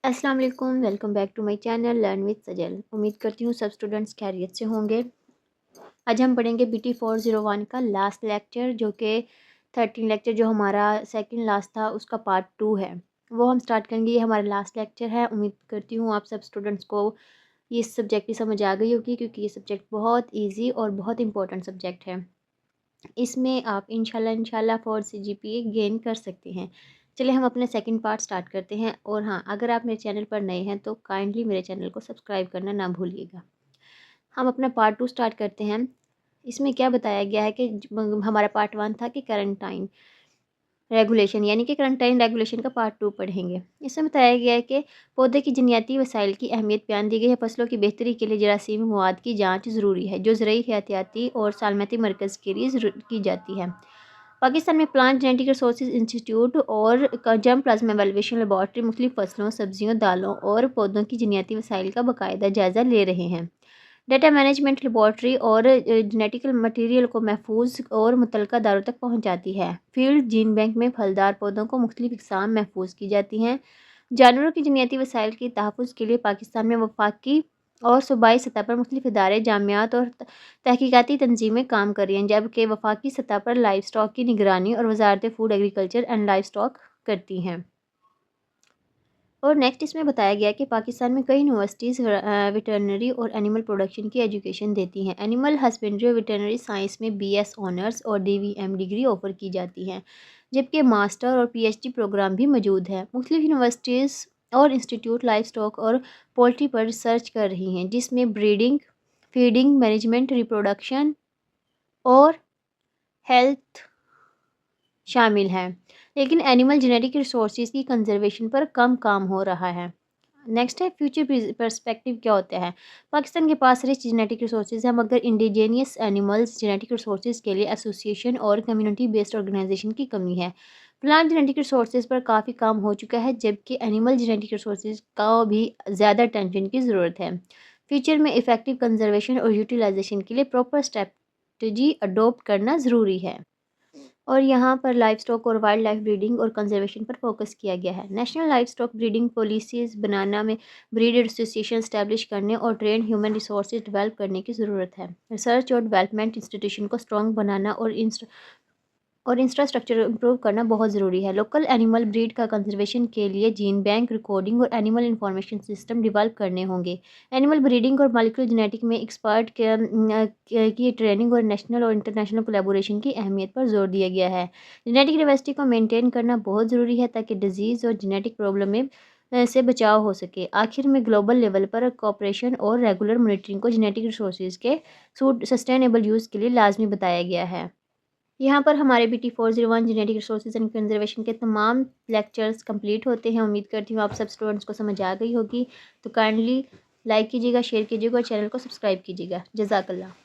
अस्सलाम वालेकुम, welcome back to my channel learn with Sajal. उम्मीद करती हूँ सब स्टूडेंट्स खैरियत से होंगे। आज हम पढ़ेंगे BT 401 का लास्ट लेक्चर, जो कि 13 लेक्चर जो हमारा सेकंड लास्ट था उसका पार्ट 2 है, वो हम स्टार्ट करेंगे। ये हमारा लास्ट लेक्चर है। उम्मीद करती हूँ आप सब स्टूडेंट्स को ये सब्जेक्ट की समझ आ गई होगी, क्योंकि ये सब्जेक्ट बहुत ईजी और बहुत इंपॉर्टेंट सब्जेक्ट है। इसमें आप इंशाल्लाह 4 CGPA गेन कर सकते हैं। चलिए हम अपने सेकंड पार्ट स्टार्ट करते हैं। और हाँ, अगर आप मेरे चैनल पर नए हैं तो काइंडली मेरे चैनल को सब्सक्राइब करना ना भूलिएगा। हम अपना पार्ट 2 स्टार्ट करते हैं। इसमें क्या बताया गया है कि हमारा पार्ट 1 था कि करंटाइन रेगुलेशन, यानी कि करंटाइन रेगुलेशन का पार्ट 2 पढ़ेंगे। इसमें बताया गया है कि पौधे की जन्याती वसाइल की अहमियत बयान दी गई है। फसलों की बेहतरी के लिए जरासीमी मवाद की जांच ज़रूरी है, जो ज़रूरी एहतियाती और सालमती मरकज़ के लिए की जाती है। पाकिस्तान में प्लांट जेनेटिक रिसोर्सेज इंस्टीट्यूट और जर्म प्लाज्मा एवेल्युएशन लेबॉर्ट्री मुख्तलिफ फसलों, सब्जियों, दालों और पौधों की जन्याती वसाइल का बाकायदा जायज़ा ले रहे हैं। डेटा मैनेजमेंट लेबॉर्ट्री और जेनेटिकल मटेरियल को महफूज और मुतलका दारों तक पहुंचाती है। फील्ड जीन बैंक में फलदार पौधों को मुख्तलिफ इकसाम महफूज की जाती हैं। जानवरों की जन्याती वसाइल के तहफ़्फ़ुज़ के लिए पाकिस्तान में वफाकी और सूबाई सतह पर मुख्तलिफ इदारे, जामियात और तहकीकाती तंजीमें काम कर रही हैं, जबकि वफाकी सतह पर लाइव स्टॉक की निगरानी और वजारत food, agriculture and live stock करती हैं। और नेक्स्ट इसमें बताया गया कि पाकिस्तान में कई यूनिवर्सिटीज़ वेटरनरी और एनिमल प्रोडक्शन की एजुकेशन देती हैं। एनिमल हस्बेंड्री और वेटरनरी साइंस में BS ऑनर्स और DVM डिग्री ऑफ़र की जाती हैं, जबकि मास्टर और PhD प्रोग्राम भी मौजूद है। मुख्तलिफ यूनिवर्सिटीज़ और इंस्टीट्यूट लाइव स्टॉक और पोल्ट्री पर रिसर्च कर रही हैं, जिसमें ब्रीडिंग, फीडिंग, मैनेजमेंट, रिप्रोडक्शन और हेल्थ शामिल है। लेकिन एनिमल जेनेटिक रिसोर्सेज की कंजर्वेशन पर कम काम हो रहा है। नेक्स्ट है फ्यूचर पर्सपेक्टिव क्या होता है। पाकिस्तान के पास रिच जेनेटिक रिसोर्सेज हैं, मगर इंडिजीनियस एनिमल्स जेनेटिक रिसोर्सेज के लिए एसोसिएशन और कम्युनिटी बेस्ड ऑर्गेनाइजेशन की कमी है। प्लांट जेनेटिक रिसोर्सेज पर काफ़ी काम हो चुका है, जबकि एनिमल जेनेटिक रिसोर्सेज का भी ज़्यादा अटेंशन की ज़रूरत है। फ्यूचर में इफ़ेक्टिव कंजर्वेशन और यूटिलाइजेशन के लिए प्रॉपर स्ट्रेटजी अडोप्ट करना ज़रूरी है। और यहाँ पर लाइव स्टॉक और वाइल्ड लाइफ ब्रीडिंग और कंजर्वेशन पर फोकस किया गया है। National livestock breeding policies बनाना में ब्रीडर एसोसिएशन स्टैब्लिश करने और ट्रेन ह्यूमन रिसोर्सेज डेवलप करने की ज़रूरत है। रिसर्च और डेवलपमेंट इंस्टीट्यूशन को स्ट्रॉन्ग बनाना और इंफ्रास्ट्रक्चर इंप्रूव करना बहुत ज़रूरी है। लोकल एनिमल ब्रीड का कंजर्वेशन के लिए जीन बैंक, रिकॉर्डिंग और एनिमल इंफॉर्मेशन सिस्टम डेवलप करने होंगे। एनिमल ब्रीडिंग और मॉलिक्यूलर जेनेटिक में एक्सपर्ट की ट्रेनिंग और नेशनल और इंटरनेशनल कोलैबोरेशन की अहमियत पर जोर दिया गया है। जेनेटिक डाइवर्सिटी को मेंटेन करना बहुत ज़रूरी है, ताकि डिजीज़ और जेनेटिक प्रॉब्लम में से बचाव हो सके। आखिर में ग्लोबल लेवल पर कोऑपरेशन और रेगुलर मॉनिटरिंग को जेनेटिक रिसोर्सेज के सस्टेनेबल यूज़ के लिए लाजमी बताया गया है। यहाँ पर हमारे BT 401 genetic resources and conservation के तमाम लेक्चर्स कंप्लीट होते हैं। उम्मीद करती हूँ आप सब स्टूडेंट्स को समझ आ गई होगी। तो काइंडली लाइक कीजिएगा, शेयर कीजिएगा और चैनल को सब्सक्राइब कीजिएगा। जज़ाकल्लाह।